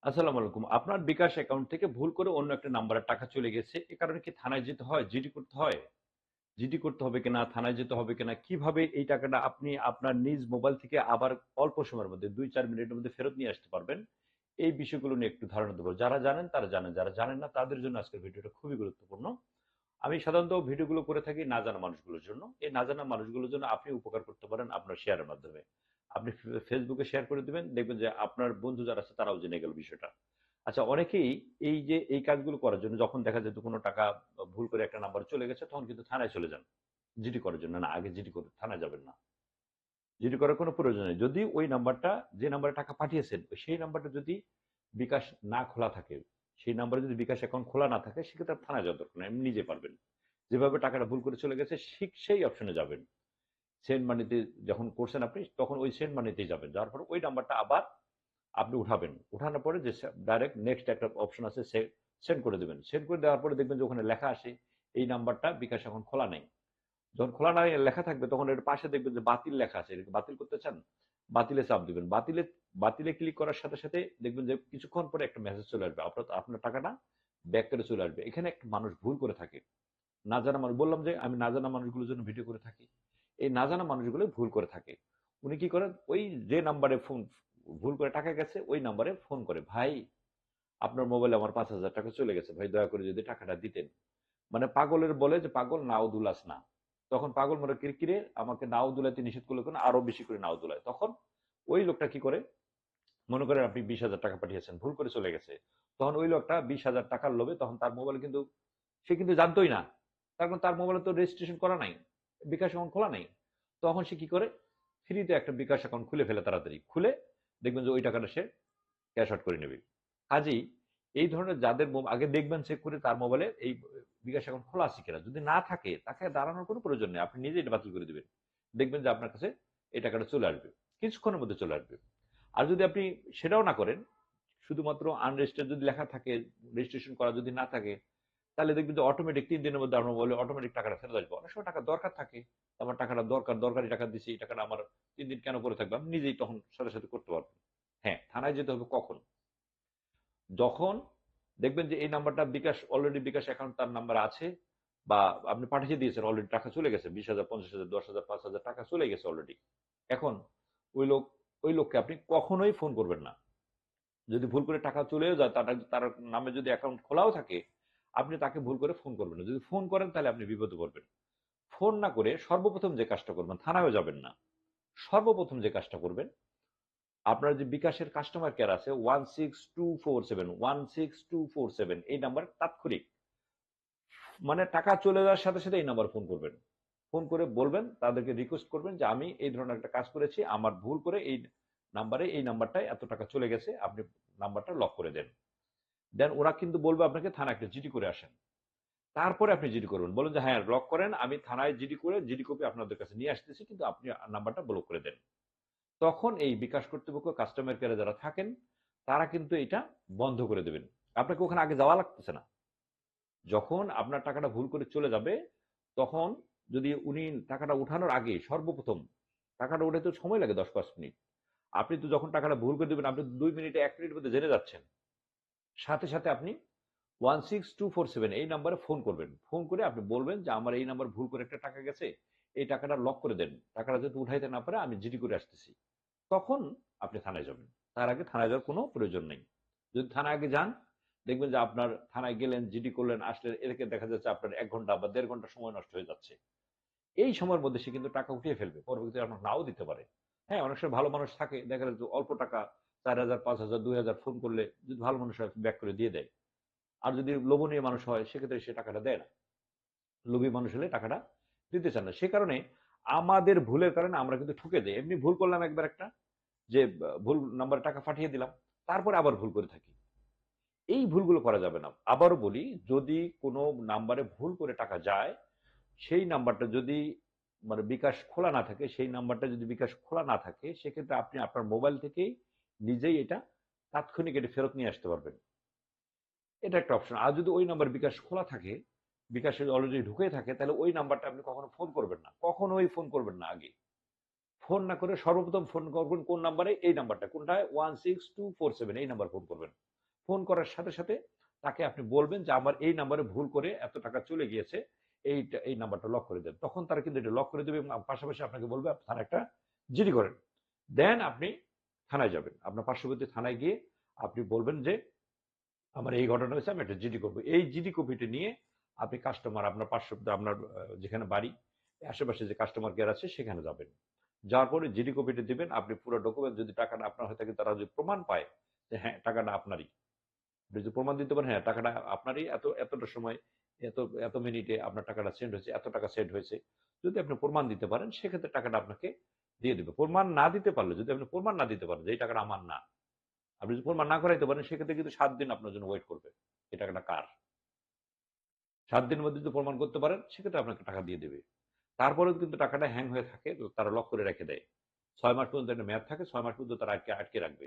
আসসালামু আলাইকুম। আপনার বিকাশ অ্যাকাউন্ট থেকে ভুল করে অন্য একটা নাম্বারে টাকা চলে গেছে। এ কারণে কি থানায় যেতে হয়? জিডি করতে হয়? জিডি করতে হবে কিনা? থানায় যেতে হবে কিনা? কিভাবে এই টাকাটা আপনি আপনার নিজ মোবাইল থেকে আবার অল্প সময়ের মধ্যে ২-৪ মিনিটের মধ্যে ফেরত নিয়ে আসতে পারবেন? এই বিষয়গুলো নিয়ে একটু ধারণা দেব। যারা জানেন তারা জানেন। যারা জানেন না তাদের জন্য আজকের ভিডিওটা খুবই গুরুত্বপূর্ণ। আমি সাধারণত ভিডিওগুলো করে থাকি না জানা মানুষগুলোর জন্য। এই না জানা মানুষগুলোর জন্য আপনি উপকার করতে পারেন আপনার শেয়ারের মাধ্যমে। আপনি ফেসবুকে শেয়ার করে দিবেন, দেখবেন যে আপনার বন্ধু যারা আছে তারাও জেনে গেল বিষয়টা। আচ্ছা, অনেকেই এই যে এই কাজগুলো করার জন্য যখন দেখা যেত কোনো টাকা ভুল করে একটা নাম্বারে চলে গেছে তখন কিন্তু থানায় চলে যান জিডি করার জন্য। না, আগে জিডি করে থানায় যাবেন না। জিডি করার কোনো প্রয়োজন নেই। যদি ওই নাম্বারটা, যে নাম্বারে টাকা পাঠিয়েছেন সেই নাম্বারটা যদি বিকাশ না খোলা থাকে, সেই নাম্বারে যদি বিকাশ অ্যাকাউন্ট খোলা না থাকে, সেক্ষেত্রে আর থানায় যাওয়ার দরকার নেই, আপনি নিজে পারবেন। যেভাবে টাকাটা ভুল করে চলে গেছে ঠিক সেই অপশনে যাবেন। সেন্ড মানিতে যখন করছেন আপনি তখন ওই সেন্ড মানিতেই যাবেন, যাওয়ার পর ওই নাম্বারটা আবার আপনি উঠাবেন। উঠানোর পরে যে ডাইরেক্ট নেক্সট একটা অপশন আছে, সেন্ড করে দেবেন। সেন্ড করে দেওয়ার পরে দেখবেন যে ওখানে লেখা আসে এই নাম্বারটা বিকাশ এখন খোলা নেই। যখন খোলা নাই লেখা থাকবে তখন এর পাশে দেখবেন যে বাতিল লেখা আছে, এটাকে বাতিল করতে চান, বাতিলে চাপ দিবেন। বাতিলে বাতিলে ক্লিক করার সাথে সাথে দেখবেন যে কিছুক্ষণ পরে একটা মেসেজ চলে আসবে, আপনার আপনার টাকাটা ব্যাক করে চলে আসবে। এখানে একটা মানুষ ভুল করে থাকে, না জানা মানুষ, বললাম যে আমি না জানা মানুষগুলোর জন্য ভিডিও করে থাকি। এই না জানা মানুষগুলো ভুল করে থাকে। উনি কি করেন, ওই যে নাম্বারে ফোন ভুল করে টাকা গেছে ওই নাম্বারে ফোন করে, ভাই আপনার মোবাইলে আমার ৫,০০০ টাকা চলে গেছে, ভাই দয়া করে যদি টাকাটা দিতেন। মানে পাগলের বলে যে পাগল নাও দুলাস না। তখন পাগল মনে কিরে আমাকে নাও দুলাইতে নিষেধ করলো কেন, আরো বেশি করে নাও দুলায়। তখন ওই লোকটা কি করে, মনে করেন আপনি ২০,০০০ টাকা পাঠিয়েছেন, ভুল করে চলে গেছে। তখন ওই লোকটা ২০,০০০ টাকার লোভে তখন তার মোবাইলে কিন্তু, সে কিন্তু জানতোই না, তার কারণ তার মোবাইলে তো রেজিস্ট্রেশন করা নাই, বিকাশ অ্যাকাউন্ট খোলা নাই। তখন সে কি করে, ফ্রিতে একটা বিকাশ অ্যাকাউন্ট খুলে ফেলে, তাড়াতাড়ি খুলে দেখবেন যে ওই টাকাটা সে ক্যাশ আউট করে নেবে। কাজেই এই ধরনের যাদের আগে দেখবেন চেক করে তার মোবাইলে এই বিকাশ অ্যাকাউন্ট খোলা আছে কিনা। যদি না থাকে তাকে দাঁড়ানোর কোনো প্রয়োজন নেই, আপনি নিজে এটা বাতিল করে দিবেন। দেখবেন যে আপনার কাছে এই টাকাটা চলে আসবে, কিছুক্ষণের মধ্যে চলে আসবে। আর যদি আপনি সেটাও না করেন, শুধুমাত্র আনরেজিস্টার্ড যদি লেখা থাকে, রেজিস্ট্রেশন করা যদি না থাকে, তাহলে দেখবেন যে অটোমেটিক ৩ দিনের মধ্যে আপনার মোবাইলে অটোমেটিক টাকাটা ফেরত আসবে। অনেক সময় টাকা দরকার থাকে, আমার টাকাটা দরকার, দরকারি টাকা দিচ্ছি, এই টাকাটা আমার ৩ দিন কেন করে থাকবে, আপনি নিজেই তখন সাথে সাথে করতে পারবেন। হ্যাঁ, থানায় যেতে হবে কখন, যখন দেখবেন যে এই নাম্বারটা বিকাশ অলরেডি বিকাশ অ্যাকাউন্ট তার নাম্বার আছে, বা আপনি পাঠিয়ে দিয়েছেন, অলরেডি টাকা চলে গেছে, ২০,০০০, ৫০,০০০, ১০,০০০, ৫,০০০ টাকা চলে গেছে অলরেডি। এখন ওই লোক, ওই লোককে আপনি কখনোই ফোন করবেন না। যদি ভুল করে টাকা চলেও যায়, তার নামে যদি অ্যাকাউন্ট খোলাও থাকে, আপনি তাকে ভুল করে ফোন করবেন না। যদি ফোন করেন তাহলে আপনি বিপদে পড়বেন। ফোন না করে সর্বপ্রথম যে কাজটা করবেন, থানায়ও যাবেন না, সর্বপ্রথম যে কাজটা করবেন, আপনার যে বিকাশের কাস্টমার কেয়ার আছে 16247 এই নাম্বার তাৎক্ষণিক, মানে টাকা চলে যাওয়ার সাথে সাথে এই নাম্বার ফোন করবেন। ফোন করে বলবেন, তাদেরকে রিকোয়েস্ট করবেন যে আমি এই ধরনের একটা কাজ করেছি, আমার ভুল করে এই নাম্বারে, এই নাম্বারটায় এত টাকা চলে গেছে, আপনি নাম্বারটা লক করে দেন। দেন ওরা কিন্তু বলবে আপনাকে থানায় একটা জিডি করে আসেন। তারপরে আপনি জিডি করবেন, বলেন যে হ্যাঁ লক করেন, আমি থানায় জিডি করে জিডি কপি আপনাদের কাছে নিয়ে আসতেছি, কিন্তু আপনি নাম্বারটা ব্লক করে দেন। তখন এই বিকাশ কর্তৃপক্ষ কাস্টমার কেয়ারে যারা থাকেন তারা কিন্তু এটা বন্ধ করে দেবেন। আপনাকে ওখানে আগে যাওয়া লাগতেছে না। যখন আপনার টাকাটা ভুল করে চলে যাবে, তখন যদি উনি টাকাটা উঠানোর আগে সর্বপ্রথম, টাকাটা উঠাতে সময় লাগে ১০-৫ মিনিট, আপনি তো যখন টাকাটা ভুল করে দেবেন আপনি ২ মিনিটে ১ মিনিটের মধ্যে জেনে যাচ্ছেন। সাথে সাথে আপনি 16247 এই নাম্বারে ফোন করবেন। ফোন করে আপনি বলবেন যে আমার এই নাম্বার ভুল করে একটা টাকা গেছে, এই টাকাটা লক করে দেন, টাকাটা যদি উঠাইতে না পারে আমি জিডি করে আসতেছি। তখন আপনি থানায় যাবেন। তার আগে থানায় যাওয়ার কোনো প্রয়োজন নেই। যদি থানায় আগে যান, দেখবেন যে আপনার থানায় গেলেন, জিডি করলেন, আসলেন, এদিকে দেখা যাচ্ছে আপনার ১ ঘন্টা বা ১.৫ ঘন্টা সময় নষ্ট হয়ে যাচ্ছে। এই সময়ের মধ্যে সে কিন্তু টাকা উঠিয়ে ফেলবে, পরবর্তীতে আপনার নাও দিতে পারে। হ্যাঁ, অনেক সময় ভালো মানুষ থাকে, দেখা যাচ্ছে অল্প টাকা ৪,০০০, ৫,০০০, ২,০০০ ফোন করলে যদি ভালো মানুষ হয় ব্যাক করে দিয়ে দেয়। আর যদি লোভনীয় মানুষ হয় সেক্ষেত্রে সে টাকাটা দেয় না। লোভী মানুষ হলে টাকাটা দিতে চান না। সে কারণে আমাদের ভুলের কারণে আমরা কিন্তু ঠকে যাই। এমনি ভুল করলাম একবার একটা, যে ভুল নাম্বারে টাকা পাঠিয়ে দিলাম, তারপরে আবার ভুল করে থাকি। এই ভুলগুলো করা যাবে না। আবারও বলি, যদি কোনো নাম্বারে ভুল করে টাকা যায়, সেই নাম্বারটা যদি মানে বিকাশ খোলা না থাকে, সেই নাম্বারটা যদি বিকাশ খোলা না থাকে, সেক্ষেত্রে আপনি আপনার মোবাইল থেকেই নিজেই এটা তাৎক্ষণিক এটা ফেরত নিয়ে আসতে পারবেন। এটা একটা অপশন। আর যদি ওই নাম্বার বিকাশ খোলা থাকে, বিকাশে অলরেডি ঢুকে থাকে, তাহলে ওই নাম্বারটা আপনি কখনো ফোন করবেন না, কখনোই ফোন করবেন না। আগে ফোন না করে সর্বপ্রথম ফোন করবেন কোন নাম্বারে, এই নাম্বারটা কোনটা, 16247 এই নাম্বার ফোন করবেন। ফোন করার সাথে সাথে তাকে আপনি বলবেন যে আমার এই নাম্বারে ভুল করে এত টাকা চলে গিয়েছে, এই নাম্বারটা লক করে দেন। তখন তারা কিন্তু এটা লক করে দেবে এবং পাশাপাশি আপনাকে বলবে আপনি থানায় একটা জিডি করেন। দেন আপনি থানায় যাবেন। আপনার পার্শ্ববর্তী থানায় গিয়ে আপনি বলবেন যে আমার এই ঘটনা হয়েছে, আমি একটা জিডি করবো। এই জিডি কপিটি নিয়ে আপনি কাস্টমার আপনার পার্শ্ব আপনার যেখানে বাড়ি আশেপাশে যে কাস্টমার কেয়ার আছে সেখানে যাবেন। যাওয়ার পরে জিডি কপিটি দিবেন। আপনি পুরো ডকুমেন্ট, যদি টাকাটা আপনার হয়ে থাকে তারা যদি প্রমাণ পায় যে হ্যাঁ টাকাটা আপনারই, আপনি যদি প্রমাণ দিতে পারেন হ্যাঁ টাকাটা আপনারই, এতটা সময় এত এত মিনিটে আপনার টাকাটা সেন্ড হয়েছে, এত টাকা সেন্ড হয়েছে, যদি আপনি প্রমাণ দিতে পারেন সেক্ষেত্রে টাকাটা আপনাকে দিয়ে দেবে। প্রমাণ না দিতে পারলে, যদি আপনি প্রমাণ না দিতে পারেন যে এই টাকাটা আমার না, আপনি যদি প্রমাণ না করাইতে পারেন সেক্ষেত্রে কিন্তু 7 দিন আপনার জন্য ওয়েট করবে এই টাকাটা কার। 7 দিনের মধ্যে যদি প্রমাণ করতে পারেন সেক্ষেত্রে আপনাকে টাকা দিয়ে দেবে। তারপরেও কিন্তু টাকাটা হ্যাং হয়ে থাকে, তারা লক করে রেখে দেয়। 6 মাস পর্যন্ত একটা মেয়াদ থাকে, 6 মাস পর্যন্ত তারা আটকে আটকে রাখবে।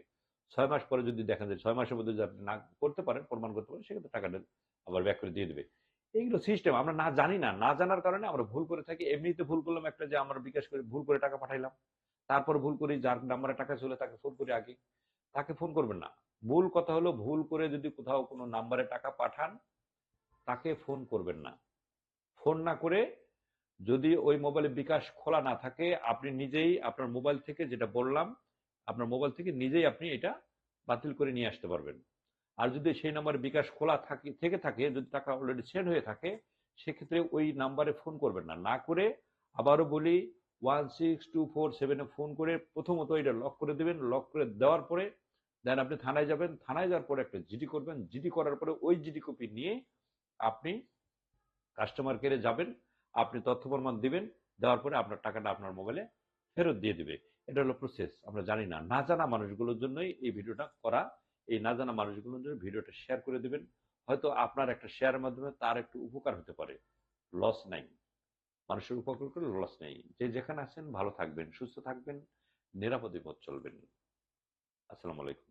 6 মাস পরে যদি দেখেন যে 6 মাসের মধ্যে যদি আপনি না করতে পারেন, প্রমাণ করতে পারেন, সেক্ষেত্রে টাকাটা আবার ব্যাক করে দিয়ে দেবে। এইগুলো সিস্টেম আমরা না জানি না, না জানার কারণে আমরা ভুল করে থাকি। এমনিতে ভুল করলাম একটা, যে আমরা বিকাশ করে ভুল করে টাকা পাঠাইলাম, তারপর ভুল করি যার নাম্বারে টাকা চলে তাকে ফোন করি আগে। তাকে ফোন করবেন না। মূল কথা হলো, ভুল করে যদি কোথাও কোনো নাম্বারে টাকা পাঠান তাকে ফোন করবেন না। ফোন না করে, যদি ওই মোবাইলে বিকাশ খোলা না থাকে, আপনি নিজেই আপনার মোবাইল থেকে, যেটা বললাম, আপনার মোবাইল থেকে নিজেই আপনি এটা বাতিল করে নিয়ে আসতে পারবেন। আর যদি সেই নাম্বারে বিকাশ খোলা থাকে, যদি টাকা অলরেডি সেন্ড হয়ে থাকে, সেক্ষেত্রে ওই নাম্বারে ফোন করবেন না। না করে, আবারও বলি, 16247-এ ফোন করে প্রথমত এটা লক করে দেবেন। লক করে দেওয়ার পরে দেন আপনি থানায় যাবেন। থানায় যাওয়ার পরে একটা জিডি করবেন। জিডি করার পরে ওই জিডি কপি নিয়ে আপনি কাস্টমার কেয়ারে যাবেন। আপনি তথ্য প্রমাণ দিবেন। দেওয়ার পরে আপনার টাকাটা আপনার মোবাইলে ফেরত দিয়ে দিবে। এটা হলো প্রসেস। আমরা জানি না, না জানা মানুষগুলোর জন্যই এই ভিডিওটা করা। এই না জানা মানুষগুলোর জন্য ভিডিওটা শেয়ার করে দিবেন। হয়তো আপনার একটা শেয়ারের মাধ্যমে তার একটু উপকার হতে পারে। লস নাই। মানুষের উপকার করে লস নেই। যে যেখানে আছেন ভালো থাকবেন, সুস্থ থাকবেন, নিরাপদে পথ চলবেন। আসসালামু আলাইকুম।